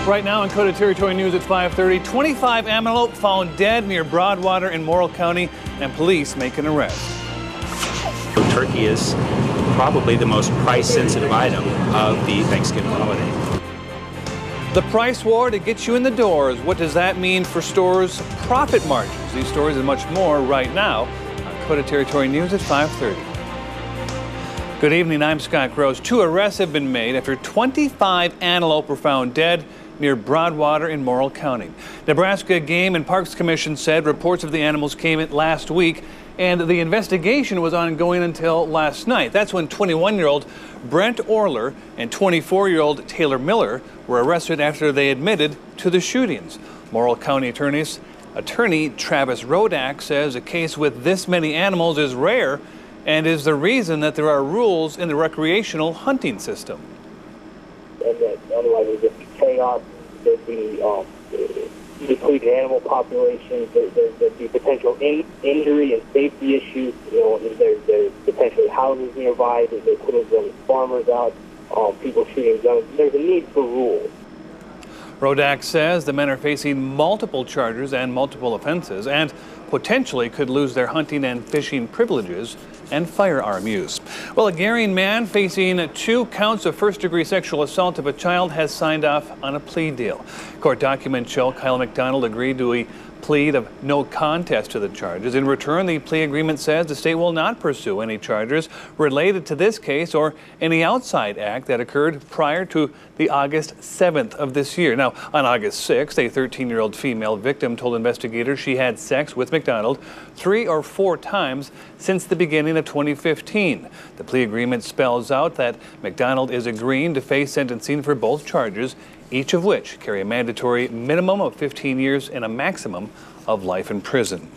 Right now in Code of Territory News at 5:30, 25 antelope found dead near Broadwater in Morrill County, and police make an arrest. Turkey is probably the most price-sensitive item of the Thanksgiving holiday. The price war to get you in the doors. What does that mean for stores' profit margins? These stories and much more right now on Code of Territory News at 5:30. Good evening, I'm Scott Gross. 2 arrests have been made after 25 antelope were found dead near Broadwater in Morrill County. Nebraska Game and Parks Commission said reports of the animals came in last week, and the investigation was ongoing until last night. That's when 21-year-old Brent Orler and 24-year-old Taylor Miller were arrested after they admitted to the shootings. Morrill County Attorney Travis Rodak says a case with this many animals is rare and is the reason that there are rules in the recreational hunting system. And that otherwise it would just be chaos. There'd be depleted animal populations. There'd be potential injury and safety issues. There's potentially houses nearby that they could have done farmers out, people shooting guns. There's a need for rules. Rodak says the men are facing multiple charges and multiple offenses and potentially could lose their hunting and fishing privileges and firearm use. Well, a Garion man facing 2 counts of first-degree sexual assault of a child has signed off on a plea deal. Court documents show Kyle McDonald agreed to a plea of no contest to the charges. In return, the plea agreement says the state will not pursue any charges related to this case or any outside act that occurred prior to the August 7th of this year. Now, on August 6th, a 13-year-old female victim told investigators she had sex with McDonald 3 or 4 times since the beginning of 2015. The plea agreement spells out that McDonald is agreeing to face sentencing for both charges, each of which carry a mandatory minimum of 15 years and a maximum of life in prison.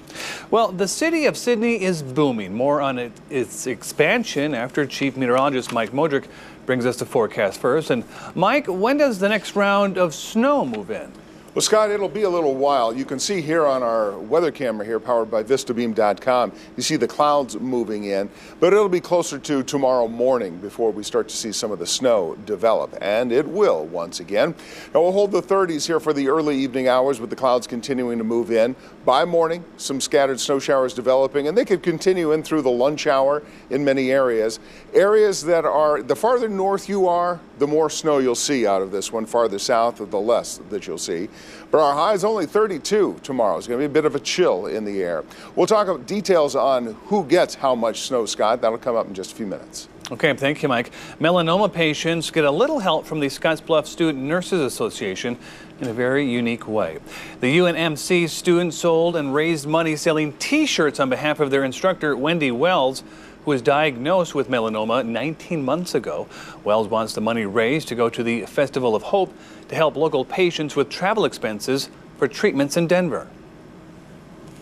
Well, the city of Sidney is booming. More on its expansion after Chief Meteorologist Mike Modrick brings us the forecast first. And Mike, when does the next round of snow move in? Well, Scott, it'll be a little while. You can see here on our weather camera here, powered by VistaBeam.com, you see the clouds moving in, but it'll be closer to tomorrow morning before we start to see some of the snow develop, and it will once again. Now, we'll hold the 30s here for the early evening hours with the clouds continuing to move in. By morning, some scattered snow showers developing, and they could continue in through the lunch hour in many areas. Areas that are, the farther north you are, the more snow you'll see out of this one. Farther south, the less that you'll see. But our high is only 32 tomorrow. It's going to be a bit of a chill in the air. We'll talk about details on who gets how much snow, Scott. That'll come up in just a few minutes. Okay, thank you, Mike. Melanoma patients get a little help from the Scottsbluff Student Nurses Association in a very unique way. The UNMC students sold and raised money selling T-shirts on behalf of their instructor, Wendy Wells, who was diagnosed with melanoma 19 months ago. Wells wants the money raised to go to the Festival of Hope to help local patients with travel expenses for treatments in Denver.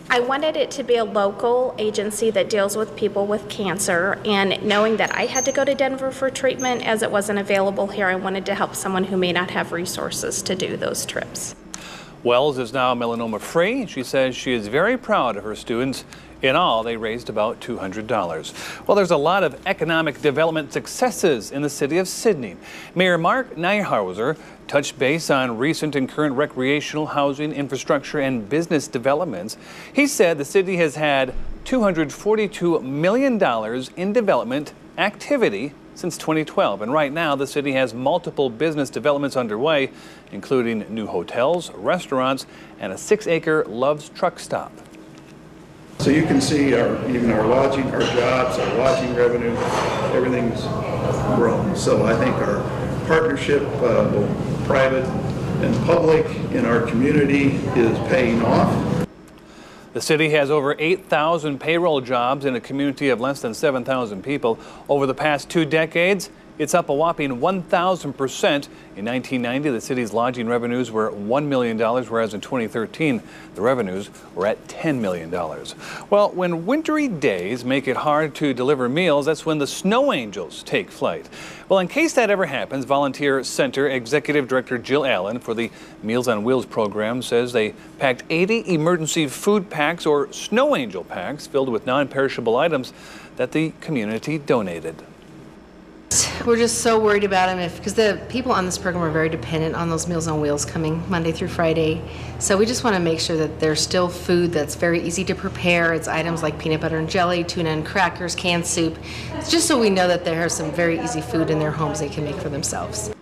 I wanted it to be a local agency that deals with people with cancer, and knowing that I had to go to Denver for treatment as it wasn't available here, I wanted to help someone who may not have resources to do those trips. Wells is now melanoma free. She says she is very proud of her students. In all, they raised about $200. Well, there's a lot of economic development successes in the city of Sidney. Mayor Mark Nyhauser touched base on recent and current recreational housing, infrastructure, and business developments. He said the city has had $242 million in development activity since 2012. And right now, the city has multiple business developments underway, including new hotels, restaurants, and a 6-acre Love's truck stop. So you can see even our lodging, our jobs, our lodging revenue, everything's grown. So I think our partnership, both private and public, in our community is paying off. The city has over 8,000 payroll jobs in a community of less than 7,000 people. Over the past 2 decades, it's up a whopping 1,000%. In 1990, the city's lodging revenues were $1 million, whereas in 2013, the revenues were at $10 million. Well, when wintry days make it hard to deliver meals, that's when the snow angels take flight. Well, in case that ever happens, Volunteer Center Executive Director Jill Allen for the Meals on Wheels program says they packed 80 emergency food packs or snow angel packs filled with non-perishable items that the community donated. we're just so worried about them because the people on this program are very dependent on those Meals on Wheels coming Monday through Friday. So we just want to make sure that there's still food that's very easy to prepare. It's items like peanut butter and jelly, tuna and crackers, canned soup. It's just so we know that there are some very easy food in their homes they can make for themselves.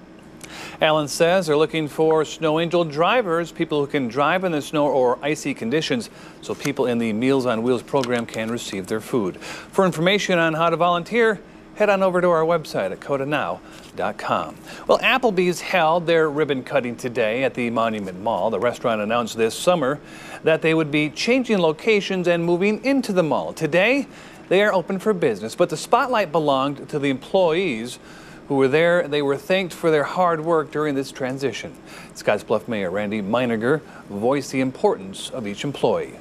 Allen says they're looking for Snow Angel drivers, people who can drive in the snow or icy conditions, so people in the Meals on Wheels program can receive their food. For information on how to volunteer, head on over to our website at CodaNow.com. Well, Applebee's held their ribbon cutting today at the Monument Mall. The restaurant announced this summer that they would be changing locations and moving into the mall. Today, they are open for business, but the spotlight belonged to the employees who were there. They were thanked for their hard work during this transition. Scottsbluff Mayor Randy Meiniger voiced the importance of each employee.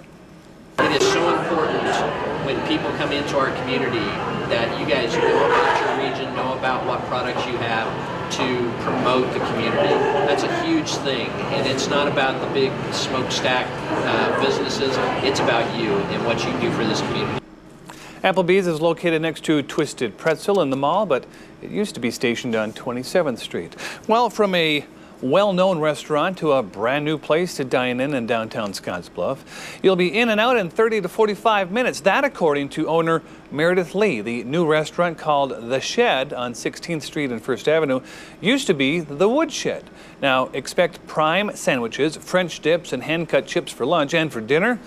It is so important when people come into our community that you guys know about your region, know about what products you have to promote the community. That's a huge thing, and it's not about the big smokestack businesses. It's about you and what you do for this community. Applebee's is located next to Twisted Pretzel in the mall, but it used to be stationed on 27th Street. Well, from a well-known restaurant to a brand new place to dine in downtown Scottsbluff, you'll be in and out in 30 to 45 minutes. That according to owner Meredith Lee. The new restaurant called The Shed on 16th Street and 1st Avenue used to be The Woodshed. Now expect prime sandwiches, French dips, and hand-cut chips for lunch, and for dinner,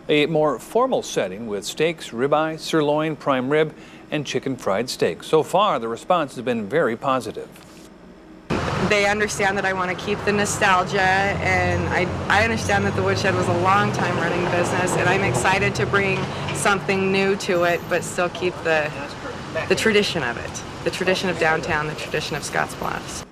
a more formal setting with steaks, ribeye, sirloin, prime rib, and chicken fried steak. So far, the response has been very positive. They understand that I want to keep the nostalgia, and I understand that the Woodshed was a long time running business, and I'm excited to bring something new to it, but still keep the tradition of it, the tradition of downtown, the tradition of Scottsbluff.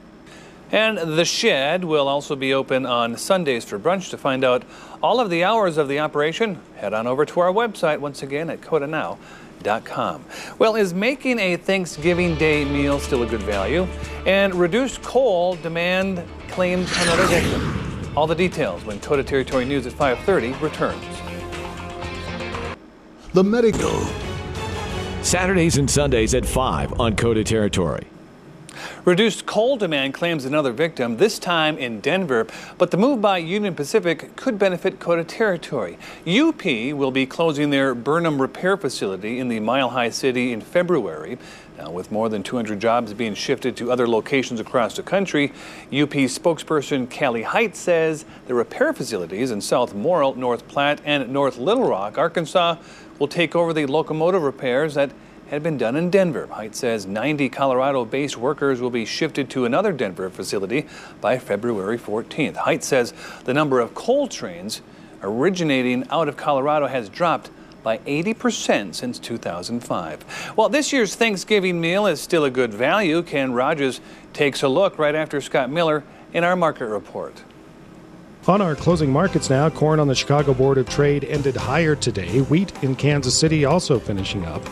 And The Shed will also be open on Sundays for brunch. To find out all of the hours of the operation, head on over to our website once again at CodaNow.com. Well, is making a Thanksgiving Day meal still a good value? And reduced coal demand claims another victim. All the details when Coda Territory News at 5:30 returns. The Medical. Saturdays and Sundays at 5 on Coda Territory. Reduced coal demand claims another victim, this time in Denver, but the move by Union Pacific could benefit Coda Territory. UP will be closing their Burnham repair facility in the Mile High City in February. Now, with more than 200 jobs being shifted to other locations across the country, UP spokesperson Callie Height says the repair facilities in South Morrill, North Platte, and North Little Rock, Arkansas, will take over the locomotive repairs that had been done in Denver. Height says 90 Colorado-based workers will be shifted to another Denver facility by February 14th. Height says the number of coal trains originating out of Colorado has dropped by 80% since 2005. Well, this year's Thanksgiving meal is still a good value. Ken Rogers takes a look right after Scott Miller in our market report. On our closing markets now, corn on the Chicago Board of Trade ended higher today. Wheat in Kansas City also finishing up.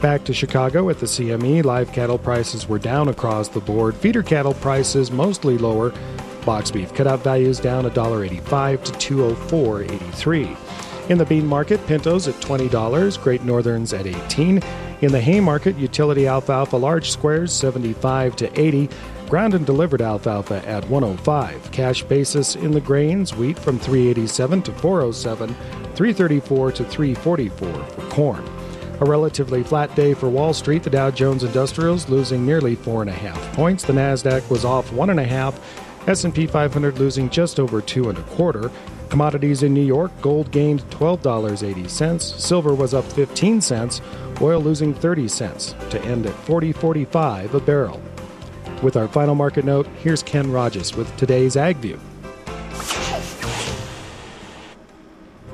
Back to Chicago at the CME, live cattle prices were down across the board. Feeder cattle prices mostly lower. Box beef cutout values down $1.85 to $204.83. In the bean market, pintos at $20, Great Northerns at $18. In the hay market, utility alfalfa large squares $75 to $80. Ground and delivered alfalfa at $105. Cash basis in the grains, wheat from $3.87 to $4.07, $3.34 to $3.44 for corn. A relatively flat day for Wall Street. The Dow Jones Industrials losing nearly 4.5 points. The Nasdaq was off 1.5. S&P 500 losing just over 2.25. Commodities in New York, gold gained $12.80. Silver was up 15 cents. Oil losing 30 cents to end at $40.45 a barrel. With our final market note, here's Ken Rogers with today's Ag View.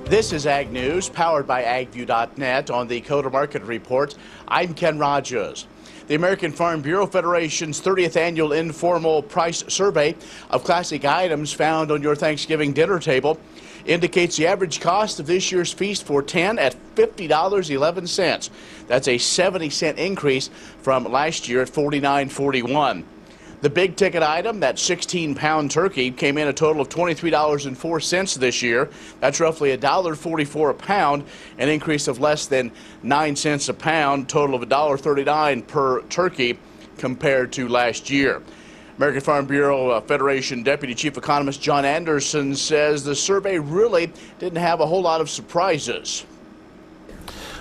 This is Ag News, powered by agview.net. On the Coda Market Report, I'm Ken Rogers. The American Farm Bureau Federation's 30th annual informal price survey of classic items found on your Thanksgiving dinner table indicates the average cost of this year's feast for 10 at $50.11. That's a 70-cent increase from last year at $49.41. The big ticket item, that 16-pound turkey, came in a total of $23.04 this year. That's roughly $1.44 a pound, an increase of less than 9 cents a pound, total of $1.39 per turkey. compared to last year. American Farm Bureau Federation Deputy Chief Economist John Anderson says the survey really didn't have a whole lot of surprises.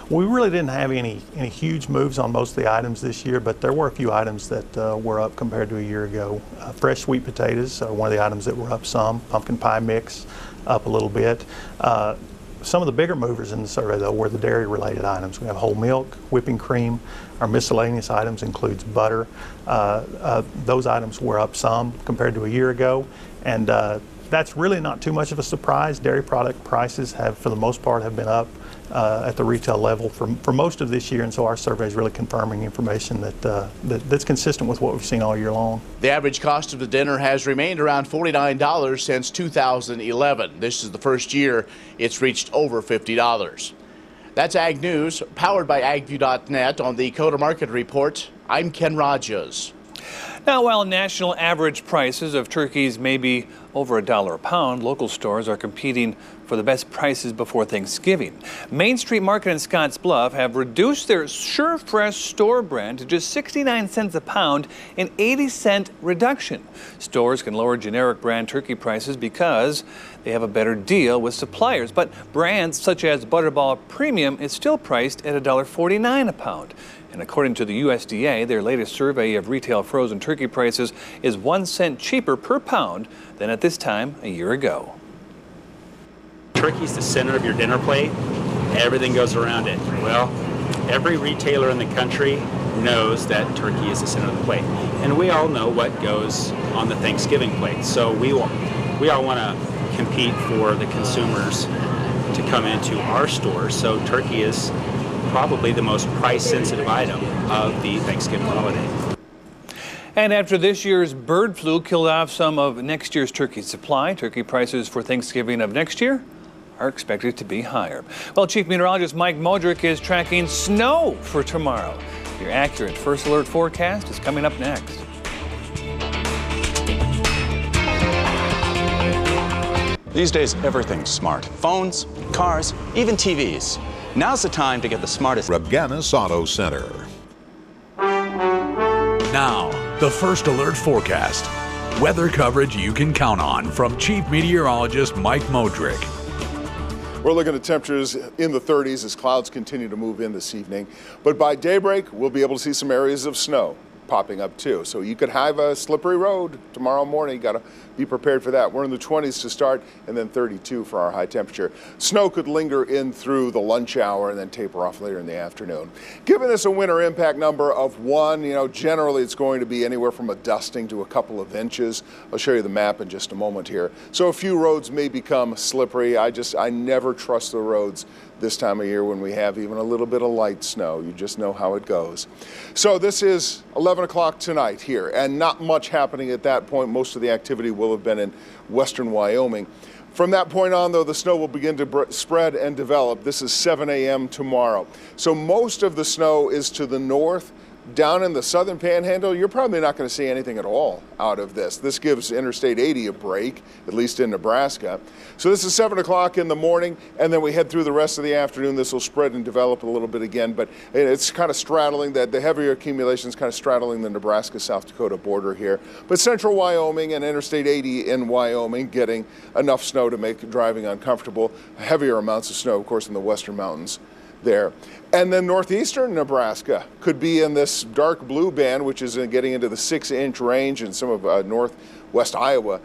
We really didn't have any huge moves on most of the items this year, but there were a few items that were up compared to a year ago. Fresh sweet potatoes are one of the items that were up some. Pumpkin pie mix up a little bit. Some of the bigger movers in the survey, though, were the dairy-related items. We have whole milk, whipping cream. Our miscellaneous items includes butter. Those items were up some compared to a year ago, and that's really not too much of a surprise. Dairy product prices have, for the most part, have been up at the retail level for most of this year, and so our survey is really confirming information that's consistent with what we've seen all year long. The average cost of the dinner has remained around $49 since 2011. This is the first year it's reached over $50. That's Ag News, powered by agview.net. On the Coda Market Report, I'm Ken Rogers. Now, while national average prices of turkeys may be over $1 a pound, local stores are competing for the best prices before Thanksgiving. Main Street Market in Scotts Bluff have reduced their Sure Fresh store brand to just 69 cents a pound, an 80-cent reduction. Stores can lower generic brand turkey prices because they have a better deal with suppliers, but brands such as Butterball Premium is still priced at $1.49 a pound. And according to the USDA, their latest survey of retail frozen turkey prices is 1 cent cheaper per pound than at this time a year ago. Turkey's the center of your dinner plate. Everything goes around it. Well, every retailer in the country knows that turkey is the center of the plate. And we all know what goes on the Thanksgiving plate. So we all want to compete for the consumers to come into our stores. So turkey is probably the most price-sensitive item of the Thanksgiving holiday. And after this year's bird flu killed off some of next year's turkey supply, turkey prices for Thanksgiving of next year are expected to be higher. Well, Chief Meteorologist Mike Modrick is tracking snow for tomorrow. Your accurate first alert forecast is coming up next. These days, everything's smart. Phones, cars, even TVs. Now's the time to get the smartest. Raganis Auto Center. Now, the first alert forecast. Weather coverage you can count on from Chief Meteorologist Mike Modrick. We're looking at temperatures in the 30s as clouds continue to move in this evening. But by daybreak, we'll be able to see some areas of snow popping up too. So you could have a slippery road tomorrow morning. You got to be prepared for that. We're in the 20s to start and then 32 for our high temperature. Snow could linger in through the lunch hour and then taper off later in the afternoon. Giving this a winter impact number of 1, generally it's going to be anywhere from a dusting to a couple of inches. I'll show you the map in just a moment here. So a few roads may become slippery. I never trust the roads this time of year when we have even a little bit of light snow. You just know how it goes. So this is 11 o'clock tonight here, and not much happening at that point. Most of the activity will have been in western Wyoming. From that point on, though, the snow will begin to spread and develop. This is 7 a.m. tomorrow. So most of the snow is to the north. Down in the southern panhandle, you're probably not going to see anything at all out of this. This gives Interstate 80 a break, at least in Nebraska. So this is 7 o'clock in the morning, and then we head through the rest of the afternoon. This will spread and develop a little bit again, but it's kind of straddling that. The heavier accumulation is kind of straddling the Nebraska-South Dakota border here. But central Wyoming and Interstate 80 in Wyoming getting enough snow to make driving uncomfortable. Heavier amounts of snow, of course, in the western mountains there. And then northeastern Nebraska could be in this dark blue band, which is getting into the 6-inch range, and some of northwest Iowa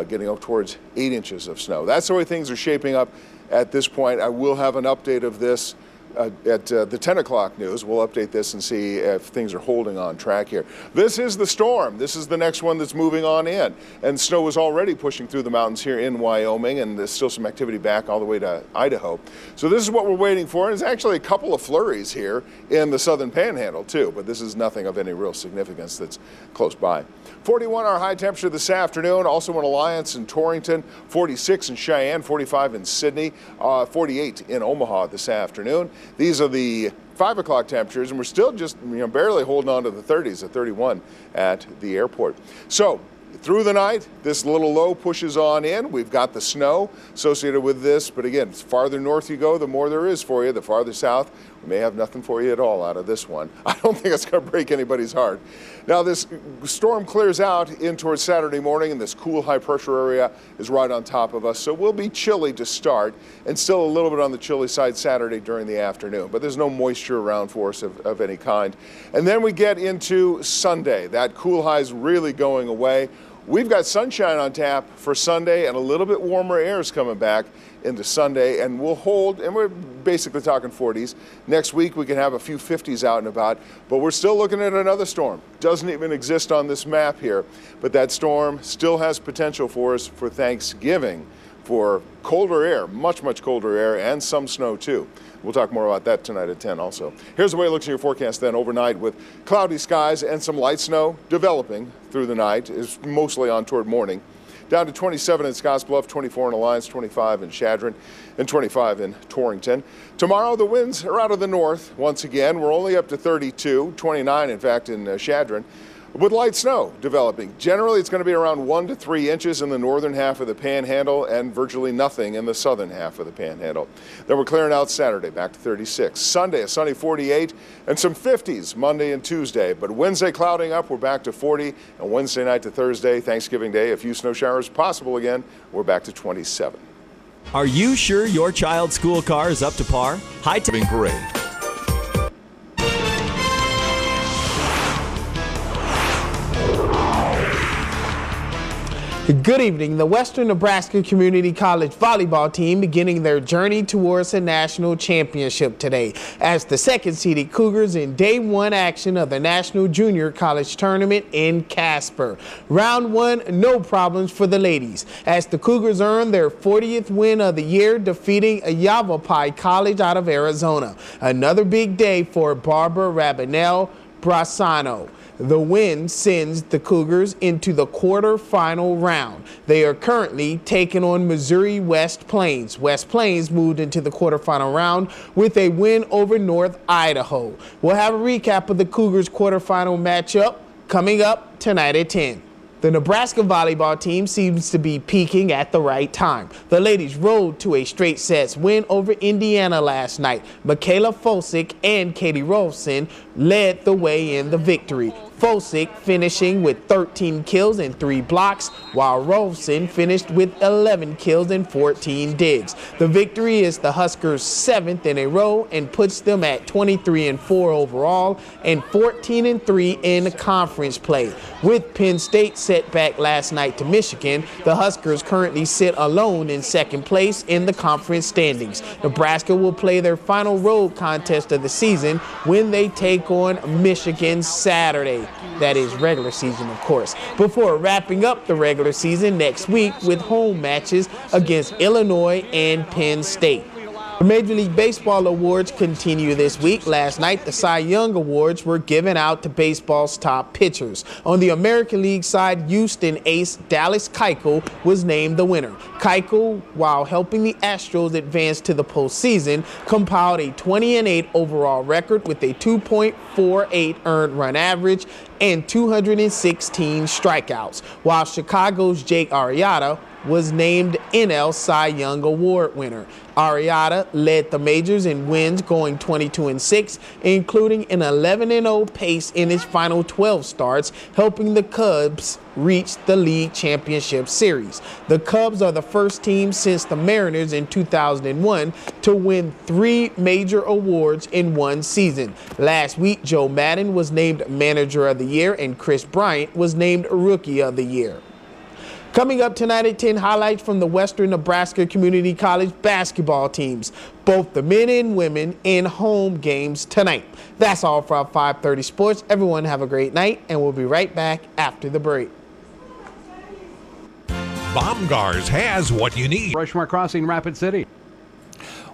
getting up towards 8 inches of snow. That's the way things are shaping up at this point. I will have an update of this at the 10 o'clock news. We'll update this and see if things are holding on track here. This is the storm. This is the next one that's moving on in. And snow is already pushing through the mountains here in Wyoming, and there's still some activity back all the way to Idaho. So this is what we're waiting for. And there's actually a couple of flurries here in the southern panhandle too, but this is nothing of any real significance that's close by. 41 our high temperature this afternoon, also in Alliance and Torrington, 46 in Cheyenne, 45 in Sydney, 48 in Omaha this afternoon. These are the 5 o'clock temperatures, and we're still just barely holding on to the 30s at 31 at the airport. So through the night, this little low pushes on in. We've got the snow associated with this, but again, the farther north you go, the more there is for you. The farther south, You may have nothing for you at all out of this one. I don't think it's going to break anybody's heart. Now, this storm clears out in towards Saturday morning, and this cool high-pressure area is right on top of us. So we'll be chilly to start, and still a little bit on the chilly side Saturday during the afternoon. But there's no moisture around for us of any kind. And then we get into Sunday. That cool high is really going away. We've got sunshine on tap for Sunday, and a little bit warmer air is coming back into Sunday, and we'll hold, and we're basically talking 40s. Next week we can have a few 50s out and about, but we're still looking at another storm. Doesn't even exist on this map here, but that storm still has potential for us for Thanksgiving, for colder air, much, much colder air, and some snow too. We'll talk more about that tonight at 10 also. Here's the way it looks in your forecast then overnight, with cloudy skies and some light snow developing through the night, is mostly on toward morning. Down to 27 in Scottsbluff, 24 in Alliance, 25 in Chadron, and 25 in Torrington. Tomorrow the winds are out of the north once again. We're only up to 32, 29 in fact in Chadron, with light snow developing. Generally it's going to be around 1 to 3 inches in the northern half of the Panhandle and virtually nothing in the southern half of the Panhandle. Then we're clearing out Saturday, back to 36. Sunday a sunny 48 and some 50s Monday and Tuesday. But Wednesday clouding up, we're back to 40, and Wednesday night to Thursday, Thanksgiving Day, a few snow showers possible again, we're back to 27. Are you sure your child's school car is up to par? High-Tech Parade. Good evening. The Western Nebraska Community College volleyball team beginning their journey towards a national championship today as the second-seeded Cougars in day one action of the National Junior College Tournament in Casper. Round one, no problems for the ladies as the Cougars earned their 40th win of the year, defeating Yavapai College out of Arizona. Another big day for Barbara Rabanel Brasano. The win sends the Cougars into the quarterfinal round. They are currently taking on Missouri West Plains. West Plains moved into the quarterfinal round with a win over North Idaho. We'll have a recap of the Cougars quarterfinal matchup coming up tonight at 10. The Nebraska volleyball team seems to be peaking at the right time. The ladies rode to a straight sets win over Indiana last night. Michaela Fosick and Katie Rolfson led the way in the victory. Fosick finishing with 13 kills and 3 blocks, while Rolfson finished with 11 kills and 14 digs. The victory is the Huskers' 7th in a row and puts them at 23-4 overall and 14-3 in conference play. With Penn State set back last night to Michigan, the Huskers currently sit alone in second place in the conference standings. Nebraska will play their final road contest of the season when they take on Michigan Saturday. That is regular season, of course, before wrapping up the regular season next week with home matches against Illinois and Penn State. The Major League Baseball awards continue this week. Last night, the Cy Young Awards were given out to baseball's top pitchers. On the American League side, Houston ace Dallas Keuchel was named the winner. Keuchel, while helping the Astros advance to the postseason, compiled a 20-8 overall record with a 2.48 earned run average and 216 strikeouts, while Chicago's Jake Arrieta was named NL Cy Young Award winner. Arrieta led the majors in wins, going 22-6, including an 11-0 pace in his final 12 starts, helping the Cubs reach the league championship series. The Cubs are the first team since the Mariners in 2001 to win 3 major awards in one season. Last week, Joe Madden was named Manager of the Year and Chris Bryant was named Rookie of the Year. Coming up tonight at 10, highlights from the Western Nebraska Community College basketball teams, both the men and women in home games tonight. That's all for our 5:30 Sports. Everyone have a great night, and we'll be right back after the break. Baumgars has what you need. Rushmore Crossing, Rapid City.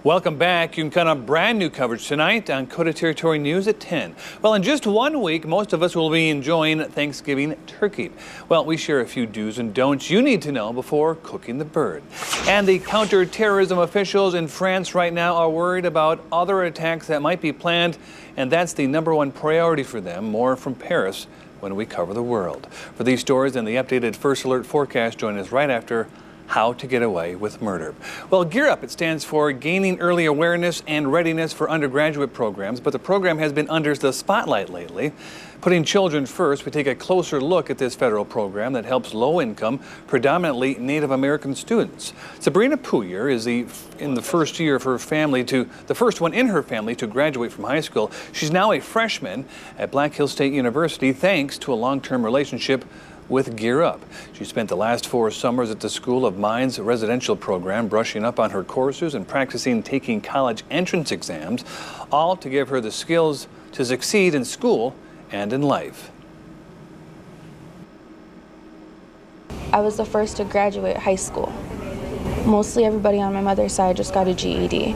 Welcome back. You can count on brand new coverage tonight on Coda Territory News at 10. Well, in just 1 week, most of us will be enjoying Thanksgiving turkey. Well, we share a few do's and don'ts you need to know before cooking the bird. And the counterterrorism officials in France right now are worried about other attacks that might be planned, and that's the #1 priority for them. More from Paris when we cover the world. For these stories and the updated First Alert forecast, join us right after How to Get Away with Murder. Well, Gear Up, it stands for Gaining Early Awareness and Readiness for Undergraduate Programs, but the program has been under the spotlight lately. Putting children first, we take a closer look at this federal program that helps low-income, predominantly Native American students. Sabrina Puyer is in the first year of her family the first one in her family to graduate from high school. She's now a freshman at Black Hills State University thanks to a long-term relationship with Gear Up. She spent the last 4 summers at the School of Mines residential program, brushing up on her courses and practicing taking college entrance exams, all to give her the skills to succeed in school and in life. I was the first to graduate high school. Mostly everybody on my mother's side just got a GED.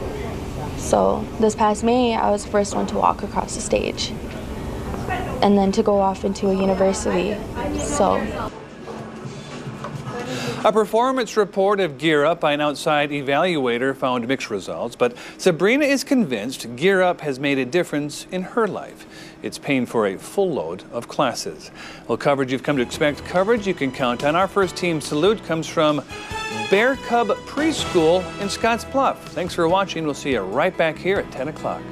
So this past May, I was the first one to walk across the stage and then to go off into a university. So a performance report of Gear Up by an outside evaluator found mixed results, but Sabrina is convinced Gear Up has made a difference in her life. It's paying for a full load of classes. Well, coverage you've come to expect, coverage you can count on. Our first team salute comes from Bear Cub Preschool in Scottsbluff. Thanks for watching. We'll see you right back here at 10 o'clock.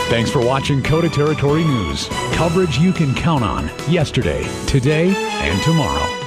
Thanks for watching Coda Territory News. Coverage you can count on yesterday, today, and tomorrow.